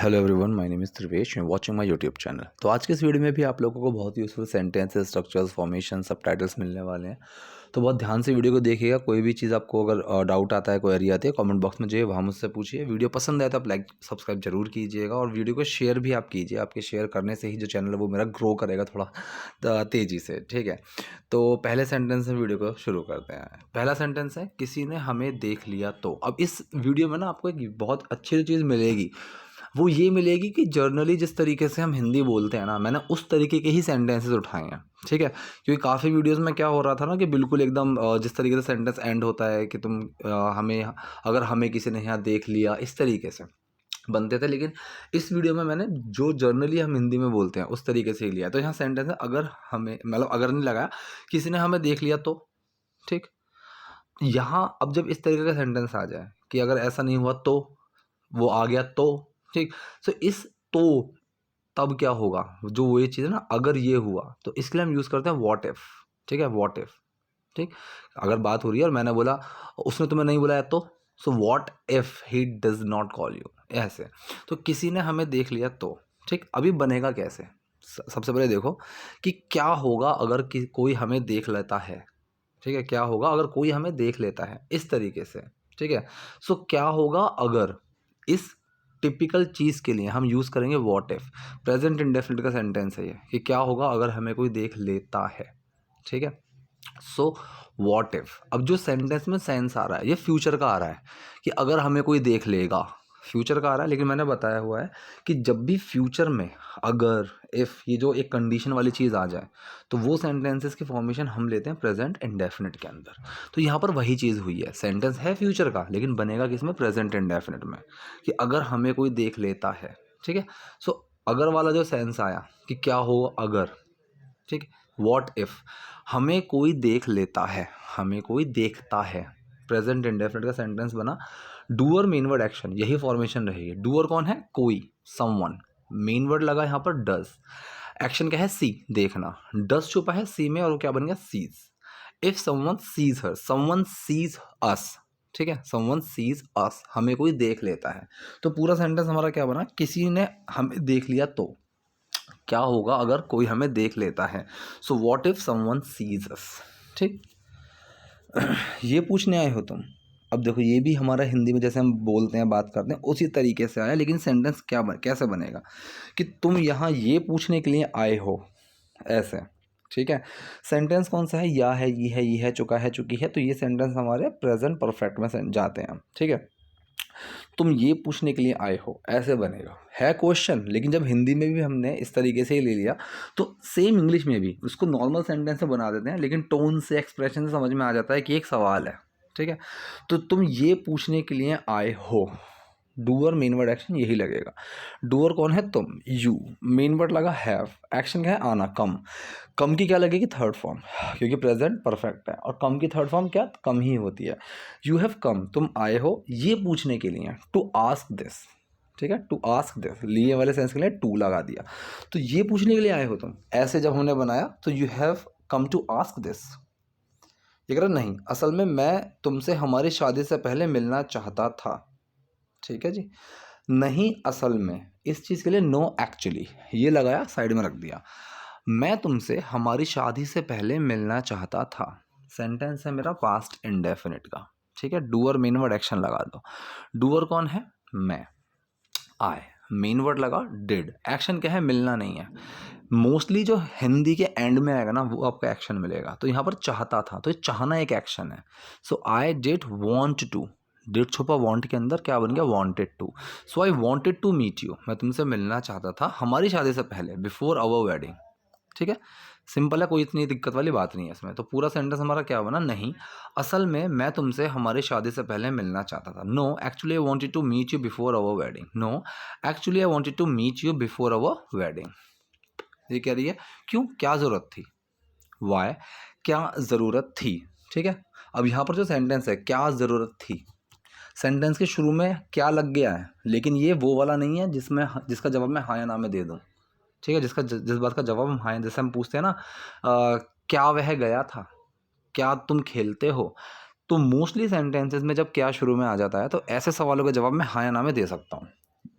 Hello everyone, my name is Trivesh and watching my YouTube channel. तो आज के इस वीडियो में भी आप लोगों को बहुत useful sentences, structures, formation, subtitles मिलने वाले हैं। तो बहुत ध्यान से वीडियो को देखिएगा। कोई भी चीज़ आपको अगर डाउट आता है, क्वेरी आती है, कमेंट बॉक्स में जाइए, वहाँ मुझसे पूछिए। वीडियो पसंद आए तो आप लाइक सब्सक्राइब जरूर कीजिएगा और वीडियो को शेयर भी आप कीजिए। आपके शेयर करने से ही जो चैनल है वो मेरा ग्रो करेगा थोड़ा तेज़ी से, ठीक है। तो पहले सेंटेंस से वीडियो को शुरू करते हैं। पहला सेंटेंस है, किसी ने हमें देख लिया तो। अब इस वीडियो में ना आपको एक बहुत अच्छी चीज़ मिलेगी, वो ये मिलेगी कि जर्नली जिस तरीके से हम हिंदी बोलते हैं ना, मैंने उस तरीके के ही सेंटेंसेस उठाए हैं, ठीक है। क्योंकि काफ़ी वीडियोस में क्या हो रहा था ना कि बिल्कुल एकदम जिस तरीके से सेंटेंस एंड होता है कि तुम हमें, अगर हमें किसी ने यहाँ देख लिया, इस तरीके से बनते थे। लेकिन इस वीडियो में मैंने जो जर्नली हम हिंदी में बोलते हैं उस तरीके से ही लिया है। तो यहाँ सेंटेंस है, अगर हमें, मतलब अगर नहीं लगाया, किसी ने हमें देख लिया तो, ठीक। यहाँ अब जब इस तरीके का सेंटेंस आ जाए कि अगर ऐसा नहीं हुआ तो, वो आ गया तो, ठीक। सो इस तो तब क्या होगा, जो वो ये चीज़ है ना, अगर ये हुआ तो इसके लिए हम यूज़ करते हैं व्हाट इफ, ठीक है। व्हाट इफ, ठीक। अगर बात हो रही है और मैंने बोला उसने तुम्हें नहीं बुलाया तो, सो what if he does not call you, ऐसे। तो किसी ने हमें देख लिया तो, ठीक। अभी बनेगा कैसे, सबसे पहले देखो कि क्या होगा अगर कोई हमें देख लेता है, ठीक है। क्या होगा अगर कोई हमें देख लेता है इस तरीके से, ठीक है। सो क्या होगा अगर, इस टिपिकल चीज़ के लिए हम यूज़ करेंगे व्हाट इफ। प्रेजेंट इंडेफिनिट का सेंटेंस है ये, कि क्या होगा अगर हमें कोई देख लेता है, ठीक है। सो व्हाट इफ, अब जो सेंटेंस में सेंस आ रहा है ये फ्यूचर का आ रहा है, कि अगर हमें कोई देख लेगा, फ्यूचर का आ रहा है। लेकिन मैंने बताया हुआ है कि जब भी फ्यूचर में अगर, इफ़, ये जो एक कंडीशन वाली चीज़ आ जाए तो वो सेंटेंसेस की फॉर्मेशन हम लेते हैं प्रेजेंट इंडेफिनिट के अंदर। तो यहाँ पर वही चीज़ हुई है, सेंटेंस है फ्यूचर का लेकिन बनेगा किसमें, प्रेजेंट इंडेफिनिट में, कि अगर हमें कोई देख लेता है, ठीक है। सो अगर वाला जो सेंस आया कि क्या हो अगर, ठीक। व्हाट इफ हमें कोई देख लेता है, हमें कोई देखता है, प्रेजेंट इंडेफिनिट का सेंटेंस बना। डूअर मेन वर्ड एक्शन, यही फॉर्मेशन रहेगी। डूअर कौन है, कोई, समवन। मेन वर्ड लगा यहाँ पर डज। एक्शन क्या है, सी, देखना। डज छुपा है सी में और वो क्या बन गया, sees. If someone sees her, someone sees us, ठीक है। समवन सीज अस, हमें कोई देख लेता है। तो पूरा सेंटेंस हमारा क्या बना, किसी ने हमें देख लिया तो क्या होगा अगर कोई हमें देख लेता है। So what if someone sees us, ठीक। ये पूछने आए हो तुम। अब देखो ये भी हमारा हिंदी में जैसे हम बोलते हैं, बात करते हैं, उसी तरीके से आया। लेकिन सेंटेंस कैसे बनेगा कि तुम यहाँ ये पूछने के लिए आए हो, ऐसे, ठीक है। सेंटेंस कौन सा है, या है, ये है, चुका है, चुकी है। तो ये सेंटेंस हमारे प्रेजेंट परफेक्ट में जाते हैं, ठीक है। तुम ये पूछने के लिए आए हो, ऐसे बनेगा। है क्वेश्चन, लेकिन जब हिंदी में भी हमने इस तरीके से ही ले लिया तो सेम इंग्लिश में भी उसको नॉर्मल सेंटेंस में बना देते हैं, लेकिन टोन से, एक्सप्रेशन से समझ में आ जाता है कि एक सवाल है, ठीक है। तो तुम ये पूछने के लिए आए हो, डूअर मेन वर्ड एक्शन यही लगेगा। डूअर कौन है, तुम, यू। मेन वर्ड लगा हैव, एक्शन क्या है, आना, कम। कम की क्या लगेगी, थर्ड फॉर्म, क्योंकि प्रेजेंट परफेक्ट है और कम की थर्ड फॉर्म क्या, कम ही होती है। यू हैव कम, तुम आए हो ये पूछने के लिए, टू आस्क दिस, ठीक है। टू आस्क दिस, लिए वाले सेंस के लिए टू लगा दिया। तो ये पूछने के लिए आए हो तुम, ऐसे जब हमने बनाया तो you have come to ask this. ये कह रहा नहीं, असल में मैं तुमसे हमारी शादी से पहले मिलना चाहता था, ठीक है जी। नहीं असल में, इस चीज़ के लिए नो एक्चुअली, ये लगाया, साइड में रख दिया। मैं तुमसे हमारी शादी से पहले मिलना चाहता था, सेंटेंस है मेरा पास्ट इंडेफिनिट का, ठीक है। डूअर मेन वर्ड एक्शन लगा दो। डूअर कौन है, मैं, आई। मेन वर्ड लगा डिड, एक्शन क्या है, मिलना नहीं है। मोस्टली जो हिंदी के एंड में आएगा ना वो आपका एक्शन मिलेगा। तो यहाँ पर चाहता था, तो ये चाहना एक एक्शन है। So I did want to, did छुपा वॉन्ट के अंदर, क्या बन गया, wanted to. So I wanted to meet you, मैं तुमसे मिलना चाहता था हमारी शादी से पहले, बिफोर आवर वेडिंग, ठीक है। सिंपल है, कोई इतनी दिक्कत वाली बात नहीं है इसमें। तो पूरा सेंटेंस हमारा क्या बना, नहीं असल में मैं तुमसे हमारी शादी से पहले मिलना चाहता था। No actually I wanted to meet you before our wedding. No actually I wanted to meet you before our wedding. ये कह रही है क्यों, क्या ज़रूरत थी, वाई, क्या ज़रूरत थी, ठीक है। अब यहाँ पर जो सेंटेंस है, क्या ज़रूरत थी, सेंटेंस के शुरू में क्या लग गया है, लेकिन ये वो वाला नहीं है जिसमें, जिसका जवाब मैं हाँ या ना में दे दूँ, ठीक है। जिस बात का जवाब हम हाँ, जैसे हम पूछते हैं ना, क्या वह गया था, क्या तुम खेलते हो। तो मोस्टली सेंटेंसेस में जब क्या शुरू में आ जाता है तो ऐसे सवालों के जवाब मैं हाँ या ना में दे सकता हूँ।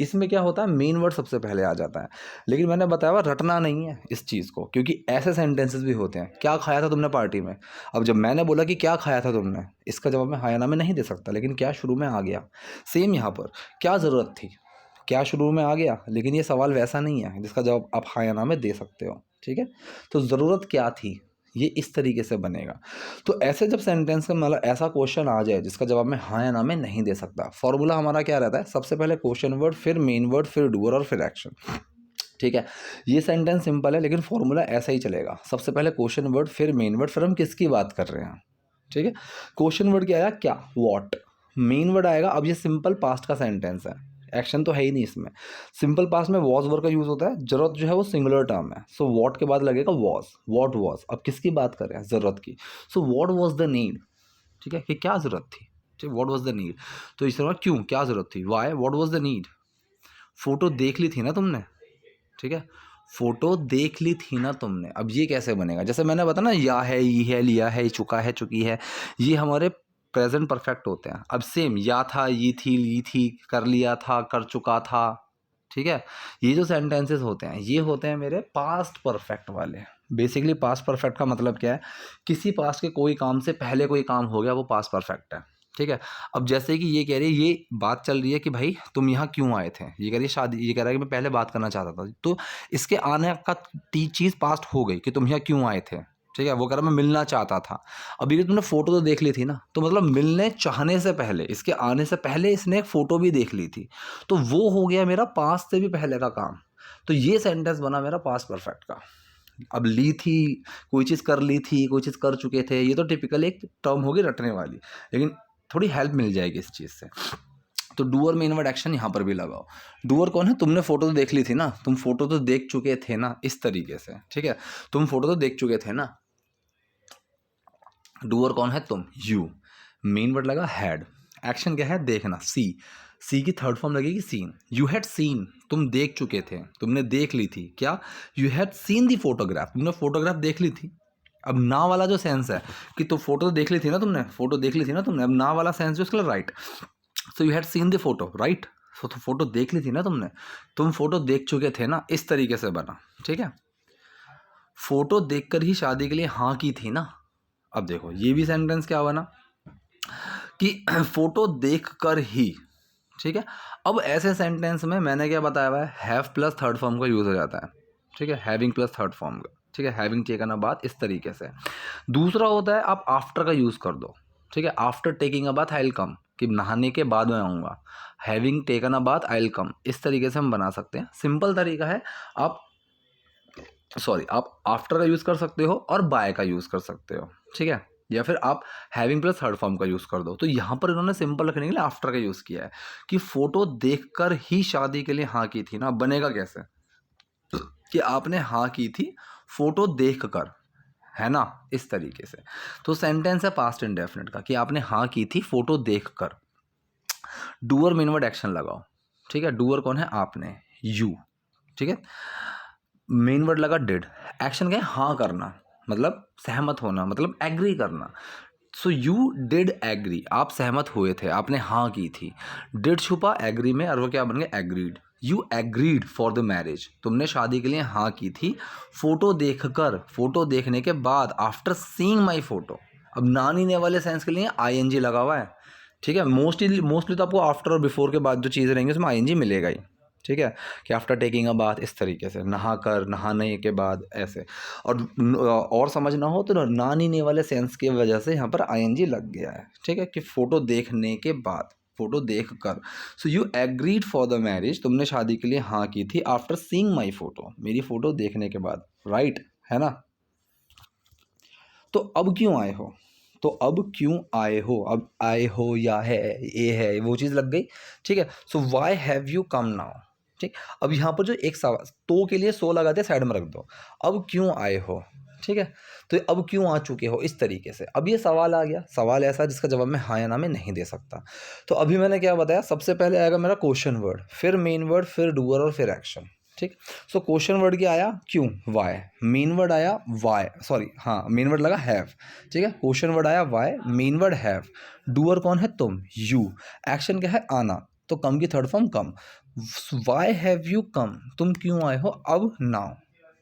इसमें क्या होता है, मेन वर्ड सबसे पहले आ जाता है। लेकिन मैंने बताया हुआ रटना नहीं है इस चीज़ को, क्योंकि ऐसे सेंटेंसेस भी होते हैं, क्या खाया था तुमने पार्टी में। अब जब मैंने बोला कि क्या खाया था तुमने, इसका जवाब मैं हाँ या ना में नहीं दे सकता, लेकिन क्या शुरू में आ गया। सेम यहाँ पर क्या ज़रूरत थी, क्या शुरू में आ गया, लेकिन ये सवाल वैसा नहीं है जिसका जवाब आप हाँ या ना में दे सकते हो। ठीक है, तो ज़रूरत क्या थी, ये इस तरीके से बनेगा। तो ऐसे जब सेंटेंस का मतलब ऐसा क्वेश्चन आ जाए जिसका जवाब मैं हाँ या ना में नहीं दे सकता, फॉर्मूला हमारा क्या रहता है, सबसे पहले क्वेश्चन वर्ड, फिर मेन वर्ड, फिर डूअर और फिर एक्शन। ठीक है, ये सेंटेंस सिंपल है, लेकिन फॉर्मूला ऐसा ही चलेगा, सबसे पहले क्वेश्चन वर्ड, फिर मेन वर्ड, फिर हम किसकी बात कर रहे हैं। ठीक है, क्वेश्चन वर्ड क्या आया, क्या, व्हाट। मेन वर्ड आएगा, अब ये सिंपल पास्ट का सेंटेंस है, एक्शन तो है ही नहीं इसमें। सिंपल पास्ट में वॉज वर्ड का यूज होता है, जरूरत जो है वो सिंगुलर टर्म है, सो व्हाट के बाद लगेगा वॉज, व्हाट वॉज। अब किसकी बात कर रहे हैं, जरूरत की, so what was the need. ठीक है, कि क्या जरूरत थी, ठीक, व्हाट वॉज द नीड। तो इस तरह क्यों, क्या जरूरत थी, why, what was the need. Photo देख ली थी ना तुमने, ठीक है, फोटो देख ली थी ना तुमने। अब ये कैसे बनेगा, जैसे मैंने बताया ना, या है, ये है, लिया है, चुका है, चुकी है, ये हमारे प्रेजेंट परफेक्ट होते हैं। अब सेम या था, ये थी, ली थी, कर लिया था, कर चुका था। ठीक है, ये जो सेंटेंसेस होते हैं ये होते हैं मेरे पास्ट परफेक्ट वाले। बेसिकली पास्ट परफेक्ट का मतलब क्या है, किसी पास्ट के कोई काम से पहले कोई काम हो गया वो पास्ट परफेक्ट है। ठीक है, अब जैसे कि ये कह रही है, ये बात चल रही है कि भाई तुम यहाँ क्यों आए थे, ये कह रही है शादी, ये कह रहा है कि मैं पहले बात करना चाहता था, तो इसके आने का चीज़ पास्ट हो गई कि तुम यहाँ क्यों आए थे। ठीक है, वो कह रहा मैं मिलना चाहता था। अभी तुमने फोटो तो देख ली थी ना, तो मतलब मिलने चाहने से पहले, इसके आने से पहले इसने एक फ़ोटो भी देख ली थी, तो वो हो गया मेरा पास्ट से भी पहले का काम। तो ये सेंटेंस बना मेरा पास्ट परफेक्ट का। अब ली थी, कोई चीज़ कर ली थी, कोई चीज़ कर चुके थे, ये तो टिपिकल एक टर्म होगी रटने वाली, लेकिन थोड़ी हेल्प मिल जाएगी इस चीज़ से। तो डूअर मेन वर्ड एक्शन यहाँ पर भी लगाओ। डूअर कौन है, तुमने फोटो तो देख ली थी ना, तुम फोटो तो देख चुके थे ना, इस तरीके से। ठीक है, तुम फोटो तो देख चुके थे ना। डूअर कौन है, तुम, यू। मेन वर्ड लगा हैड, एक्शन क्या है, देखना, सी। सी की थर्ड फॉर्म लगेगी सीन। यू हैड सीन, तुम देख चुके थे, तुमने देख ली थी, क्या, you had seen the photograph, तुमने फोटोग्राफ देख ली थी। अब ना वाला जो सेंस है कि तो फोटो तो देख ली थी ना तुमने, फोटो देख ली थी ना तुमने, अब ना वाला सेंस जो उसके लिए right. So you had seen the photo, right. तो फोटो देख ली थी ना तुमने, तुम फोटो देख चुके थे ना, इस तरीके से बना। ठीक है, फोटो देखकर ही शादी के लिए हाँ की थी ना। अब देखो ये भी सेंटेंस क्या बना कि फोटो देखकर ही। ठीक है, अब ऐसे सेंटेंस में मैंने क्या बताया हुआ है, हैव प्लस थर्ड फॉर्म का यूज हो जाता है। ठीक है, हैविंग प्लस थर्ड फॉर्म का। ठीक है, हैविंग टेकन अ बात, इस तरीके से। दूसरा होता है आप आफ्टर का यूज कर दो। ठीक है, after taking a bath I will come, कि नहाने के बाद मैं आऊँगा। Having taken a bath I will come, इस तरीके से हम बना सकते हैं। सिंपल तरीका है, आप आप आफ्टर का यूज़ कर सकते हो और बाय का यूज़ कर सकते हो। ठीक है, या फिर आप हैविंग प्लस थर्ड फॉर्म का यूज़ कर दो। तो यहाँ पर इन्होंने सिंपल रखने के लिए आफ्टर का यूज़ किया है कि फोटो देखकर ही शादी के लिए हाँ की थी ना। बनेगा कैसे कि आपने हाँ की थी फोटो देखकर, है ना, इस तरीके से। तो सेंटेंस है पास्ट इंडेफिनिट का कि आपने हाँ की थी फोटो देखकर। डूअर मेन वर्ड एक्शन लगाओ। ठीक है, डूअर कौन है, आपने, यू। ठीक है, मेन वर्ड लगा डिड, एक्शन क्या है, हाँ करना, मतलब सहमत होना, मतलब एग्री करना। सो यू डिड एग्री, आप सहमत हुए थे, आपने हाँ की थी। डिड छुपा एग्री में और वो क्या बन गया, agreed. You agreed for the marriage, तुमने शादी के लिए हाँ की थी। फोटो देखकर, फोटो देखने के बाद, आफ्टर सीइंग माई फोटो। अब नानी ने वाले सेंस के लिए आईएनजी लगा हुआ है। ठीक है, मोस्टली तो आपको आफ्टर और बिफोर के बाद जो चीज़ें रहेंगी उसमें आईएनजी मिलेगा ही। ठीक है, कि आफ्टर टेकिंग अ बाथ, इस तरीके से, नहा कर, नहाने के बाद, ऐसे। और समझ ना हो तो नानी ने वाले सेंस की वजह से यहाँ पर आईएनजी लग गया है। ठीक है, कि फोटो देखने के बाद, फोटो देख कर। सो you agreed for the marriage, तुमने शादी के लिए हाँ की थी आफ्टर सीइंग माई फोटो, मेरी फोटो देखने के बाद, राइट, है ना। तो अब क्यों आए हो, तो अब क्यों आए हो, अब आए हो या है, ये है, वो चीज़ लग गई। ठीक है, so why have you come now. ठीक, अब यहाँ पर जो एक सवाल तो के लिए सो लगाते साइड में रख दो, अब क्यों आए हो। ठीक है, तो अब क्यों आ चुके हो, इस तरीके से। अब ये सवाल आ गया, सवाल ऐसा जिसका जवाब मैं हाँ या ना में नहीं दे सकता। तो अभी मैंने क्या बताया, सबसे पहले आएगा मेरा क्वेश्चन वर्ड, फिर मेन वर्ड, फिर डूअर और फिर एक्शन। ठीक, सो क्वेश्चन वर्ड क्या आया, क्यों, वाई। मेन वर्ड आया वाई, मेन वर्ड लगा हैव। ठीक है, क्वेश्चन वर्ड आया why, main word have. Doer कौन है, तुम, यू। एक्शन क्या है, आना। तो कम की third form come. Y have you कम, तुम क्यों आए हो अब, नाउ।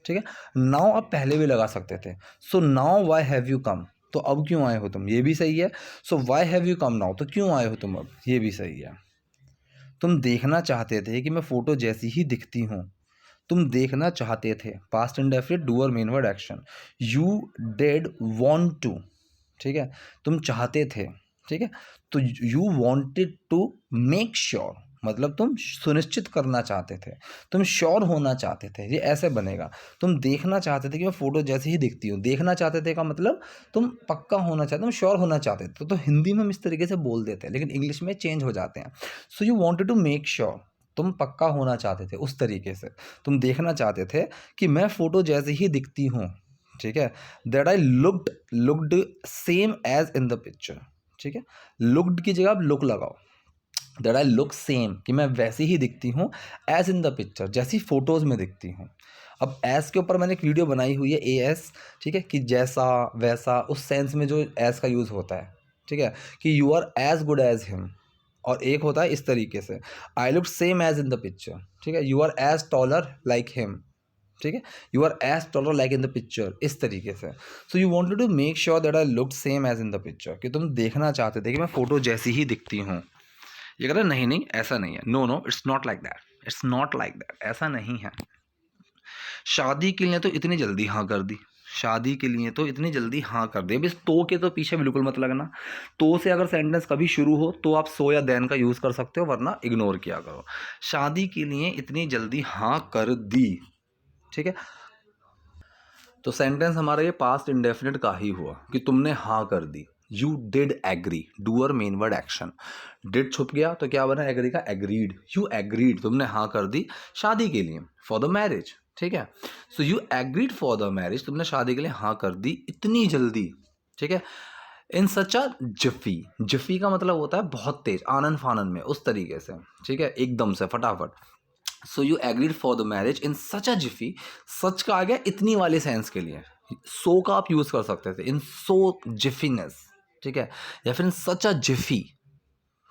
ठीक है, नाउ आप पहले भी लगा सकते थे। So now Y have you कम, तो अब क्यों आए हो तुम, ये भी सही है। So why have you come now, तो क्यों आए हो तुम अब, ये भी सही है। तुम देखना चाहते थे कि मैं फोटो जैसी ही दिखती हूँ, तुम देखना चाहते थे, past indefinite doer main word action. You did want to, ठीक है, तुम चाहते थे, ठीक है, तो you wanted to make sure, मतलब तुम सुनिश्चित करना चाहते थे, तुम श्योर होना चाहते थे, ये ऐसे बनेगा। तुम देखना चाहते थे कि मैं फोटो जैसी ही दिखती हूँ, देखना चाहते थे का मतलब तुम पक्का होना चाहते, तुम श्योर होना चाहते थे। तो हिंदी में हम इस तरीके से बोल देते हैं, लेकिन इंग्लिश में चेंज हो जाते हैं। So you wanted to make sure, तुम पक्का होना चाहते थे उस तरीके से। तुम देखना चाहते थे कि मैं फोटो जैसी ही दिखती हूँ, ठीक है, that I looked same as in the picture, ठीक है, लुक्ड की जगह आप लुक लगाओ, दैट आई लुक सेम, कि मैं वैसी ही दिखती हूँ एज इन द पिक्चर, जैसी फोटोज़ में दिखती हूँ। अब एज के ऊपर मैंने एक वीडियो बनाई हुई है, ए एस, ठीक है, कि जैसा वैसा उस सेंस में जो एज का यूज़ होता है, ठीक है, कि you are as good as him. और एक होता है इस तरीके से, I look same as in the picture, ठीक है, you are as taller like him, ठीक है, you are as taller like in the picture, इस तरीके से। So you wanted to make sure that I look same as in the picture, कि तुम देखना चाहते थे कि मैं फोटो जैसी ही दिखती हूँ। ये कह रहे नहीं नहीं ऐसा नहीं है, no no it's not like that, it's not like that, ऐसा नहीं है। शादी के लिए तो इतनी जल्दी हाँ कर दी, शादी के लिए तो इतनी जल्दी हाँ कर दी। अब इस तो के तो पीछे बिल्कुल मत लगना। तो से अगर सेंटेंस कभी शुरू हो तो आप सो या देन का यूज़ कर सकते हो, वरना इग्नोर किया करो। शादी के लिए इतनी जल्दी हाँ कर दी, ठीक है, तो सेंटेंस हमारा ये पास्ट इंडेफिनिट का ही हुआ कि तुमने हाँ कर दी। You did agree, doer main word action, did छुप गया तो क्या बना एग्री का, एग्रीड, यू एग्रीड, तुमने हाँ कर दी शादी के लिए, फॉर द मैरिज, ठीक है। सो you agreed for the marriage, तुमने शादी के लिए हाँ कर दी इतनी जल्दी, ठीक है। इन सच अ जिफी, जिफी का मतलब होता है बहुत तेज, आनन फानन में, उस तरीके से, ठीक है, एकदम से फटाफट। So you agreed for the marriage in such a jiffy, such का आ गया इतनी वाले सेंस के लिए, सो का आप यूज कर सकते थे, इन सो जिफीनेस, ठीक है, या फिर इन सच अ जिफी,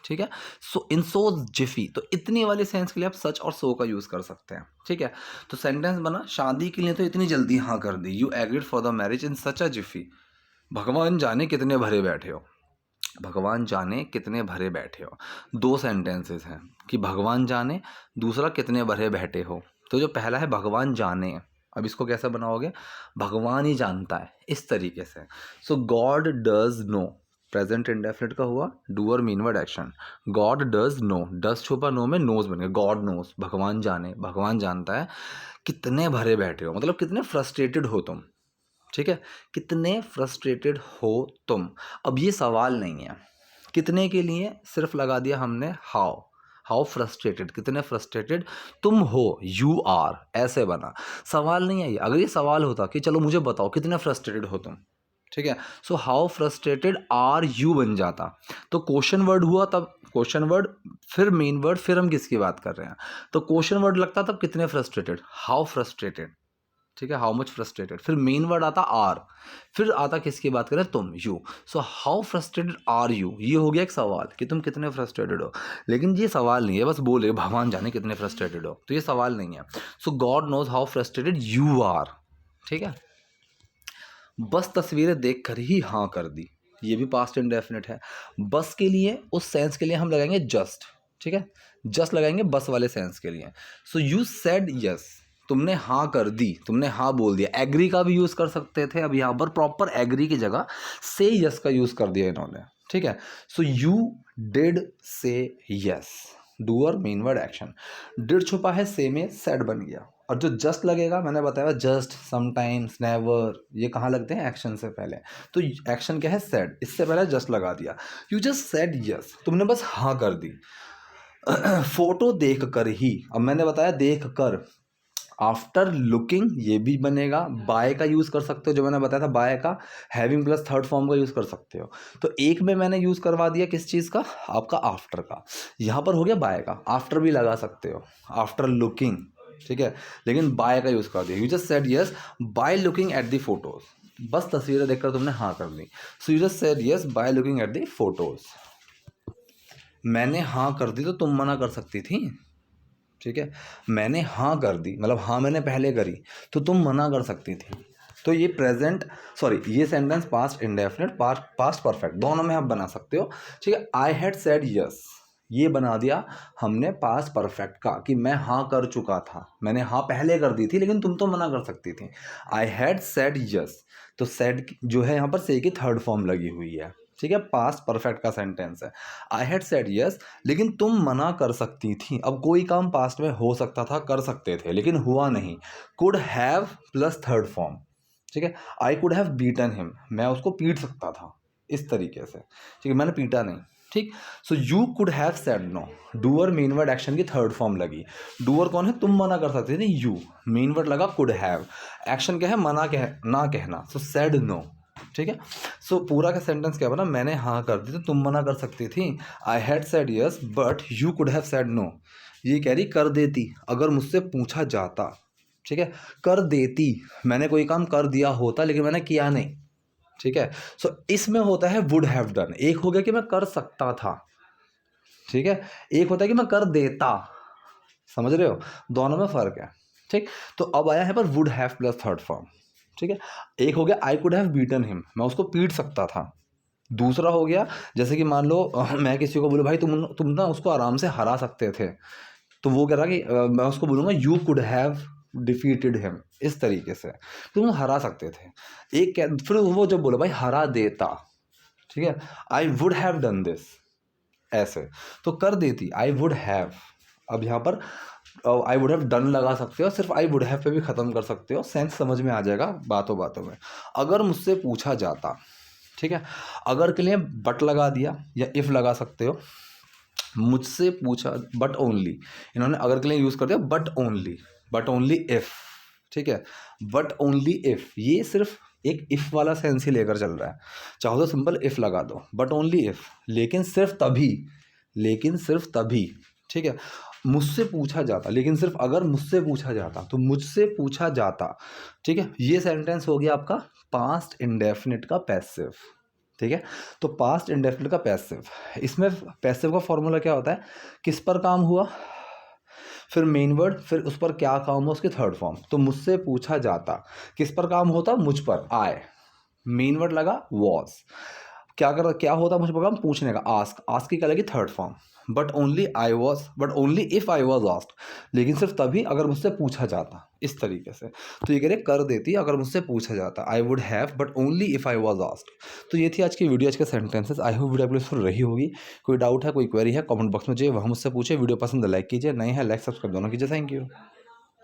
ठीक है। सो इन सो जिफी, तो इतनी वाले सेंस के लिए आप सच और सो का यूज कर सकते हैं, ठीक है। तो सेंटेंस बना शादी के लिए तो इतनी जल्दी हाँ कर दी, you agreed for the marriage in such a jiffy, भगवान जाने कितने भरे बैठे हो, भगवान जाने कितने भरे बैठे हो। दो सेंटेंसेस हैं कि भगवान जाने, दूसरा कितने भरे बैठे हो। तो जो पहला है भगवान जाने, अब इसको कैसे बनाओगे, भगवान ही जानता है, इस तरीके से। So God does know, present indefinite का हुआ, doer mean word action, God does know, does छुपा नो में नोज बन गया, गॉड नोज, भगवान जाने, भगवान जानता है कितने भरे बैठे हो, मतलब कितने फ्रस्ट्रेटेड हो तुम, ठीक है, कितने फ्रस्ट्रेटेड हो तुम। अब ये सवाल नहीं है, कितने के लिए सिर्फ लगा दिया हमने हाउ, हाउ फ्रस्ट्रेटेड, कितने फ्रस्ट्रेटेड तुम हो, यू आर, ऐसे बना, सवाल नहीं है ये। अगर ये सवाल होता कि चलो मुझे बताओ कितने फ्रस्ट्रेटेड हो तुम, ठीक है, so how frustrated are you बन जाता, तो क्वेश्चन वर्ड हुआ, तब क्वेश्चन वर्ड फिर मेन वर्ड, फिर हम किसकी बात कर रहे हैं, तो क्वेश्चन वर्ड लगता तब कितने फ्रस्ट्रेटेड, हाउ फ्रस्ट्रेटेड, ठीक है, हाउ मच फ्रस्ट्रेटेड, फिर मेन वर्ड आता आर, फिर आता किसकी बात करें, तुम, you. So how frustrated are you, ये हो गया एक सवाल कि तुम कितने फ्रस्ट्रेटेड हो, लेकिन ये सवाल नहीं है, बस बोले भगवान जाने कितने फ्रस्ट्रेटेड हो, तो ये सवाल नहीं है। So God knows how frustrated you are, ठीक है। बस तस्वीरें देख कर ही हाँ कर दी, ये भी पास्ट इंडेफिनिट है। बस के लिए उस सेंस के लिए हम लगाएंगे जस्ट, ठीक है, जस्ट लगाएंगे बस वाले सेंस के लिए। सो यू सेड यस, तुमने हाँ कर दी, तुमने हाँ बोल दिया। एग्री का भी यूज़ कर सकते थे, अब यहाँ पर प्रॉपर एग्री की जगह से यस का यूज़ कर दिया इन्होंने, ठीक है। सो यू डिड से yes, doer main word action, did छुपा है से में सेड बन गया, और जो जस्ट लगेगा मैंने बताया जस्ट, समटाइम्स, नेवर, ये कहाँ लगते हैं, एक्शन से पहले। तो एक्शन क्या है, सेड, इससे पहले जस्ट लगा दिया। यू जस्ट सेड यस, तुमने बस हाँ कर दी। फोटो देख कर ही, अब मैंने बताया देख कर, आफ्टर लुकिंग ये भी बनेगा, बाय का यूज़ कर सकते हो, जो मैंने बताया था बाय का, हैविंग प्लस थर्ड फॉर्म का यूज़ कर सकते हो। तो एक में मैंने यूज़ करवा दिया किस चीज़ का, आपका आफ्टर का, यहाँ पर हो गया बाय का, आफ्टर भी लगा सकते हो, आफ्टर लुकिंग, ठीक है, लेकिन बाय का यूज़ कर दिया। You just said yes by looking at the photos, बस तस्वीरें देखकर तुमने हाँ कर दी। So you just said yes by looking at the photos. मैंने हाँ कर दी तो तुम मना कर सकती थी, ठीक है। मैंने हाँ कर दी मतलब हाँ मैंने पहले करी तो तुम मना कर सकती थी। तो ये प्रेजेंट सॉरी ये sentence past indefinite past perfect दोनों में आप बना सकते हो, ठीक है। आई हैड सेड यस, ये बना दिया हमने पास्ट परफेक्ट का कि मैं हाँ कर चुका था, मैंने हाँ पहले कर दी थी लेकिन तुम तो मना कर सकती थी। आई हैड सेड यस, तो सेड जो है यहाँ पर से की थर्ड फॉर्म लगी हुई है, ठीक है। पास्ट परफेक्ट का सेंटेंस है। आई हैड सेड यस, लेकिन तुम मना कर सकती थी। अब कोई काम पास्ट में हो सकता था, कर सकते थे, लेकिन हुआ नहीं। Could have plus third form, ठीक है। I could have beaten him, मैं उसको पीट सकता था इस तरीके से, ठीक है। मैंने पीटा नहीं, ठीक। So you could have said no, doer main word action की थर्ड फॉर्म लगी। डूअर कौन है, तुम मना कर सकते थे, यू। मेन वर्ड लगा कुड हैव, एक्शन क्या है, मना ना कहना, सो सेड नो, ठीक है। सो पूरा का सेंटेंस क्या बना, मैंने हाँ कर दी तो तुम मना कर सकती थी। I had said yes but you could have said no, ये कह रही कर देती अगर मुझसे पूछा जाता, ठीक है। कर देती, मैंने कोई काम कर दिया होता लेकिन मैंने किया नहीं, ठीक है। सो इसमें होता है वुड हैव डन। एक हो गया कि मैं कर सकता था, ठीक है। एक होता है कि मैं कर देता, समझ रहे हो, दोनों में फर्क है, ठीक। तो अब आया है पर would have plus third form, ठीक है। एक हो गया I could have beaten him, मैं उसको पीट सकता था। दूसरा हो गया जैसे कि मान लो मैं किसी को बोलूँ भाई तुम ना उसको आराम से हरा सकते थे, तो वो कह रहा कि मैं उसको बोलूँगा you could have defeated him, इस तरीके से तुम हरा सकते थे। फिर वो जब बोला भाई हरा देता, ठीक है। I would have done this, ऐसे तो कर देती आई वुड हैव। अब यहाँ पर आई वुड हैव डन लगा सकते हो, सिर्फ आई वुड हैव पे भी ख़त्म कर सकते हो, सेंस समझ में आ जाएगा बातों बातों में। अगर मुझसे पूछा जाता, ठीक है। अगर के लिए बट लगा दिया या इफ़ लगा सकते हो। मुझसे पूछा बट ओनली, इन्होंने अगर के लिए यूज़ कर दिया बट ओनली इफ़, ठीक है। बट ओनली इफ़, ये सिर्फ एक इफ़ वाला सेंस ही लेकर चल रहा है। चाहो तो सिंपल इफ़ लगा दो, बट ओनली इफ़, लेकिन सिर्फ तभी, ठीक है। मुझसे पूछा जाता, लेकिन सिर्फ अगर मुझसे पूछा जाता, तो मुझसे पूछा जाता, ठीक है। ये सेंटेंस हो गया आपका पास्ट इंडेफिनिट का पैसिव, ठीक है। तो पास्ट इंडेफिनिट का पैसिव, इसमें पैसिव का फॉर्मूला क्या होता है, किस पर काम हुआ, फिर मेन वर्ड, फिर उस पर क्या काम हुआ, उसकी थर्ड फॉर्म। तो मुझसे पूछा जाता, किस पर काम होता, मुझ पर, आई, मेन वर्ड लगा वॉज, क्या होता मुझ पर काम, पूछने का, आस्क की क्या लगी, third form. But only if I was asked, लेकिन सिर्फ तभी अगर मुझसे पूछा जाता, इस तरीके से। तो ये कह रहे कर देती अगर मुझसे पूछा जाता, I would have but only if I was asked. तो ये थी आज की वीडियो, आज के सेंटेंसेस। आई होप वीडियो आपको यूजफुल रही होगी। कोई डाउट है, कोई क्वेरी है, कमेंट बॉक्स में चाहिए वहाँ मुझसे पूछे। वीडियो पसंद है लाइक कीजिए, नहीं है लाइक सब्सक्राइब दोनों कीजिए। Thank you.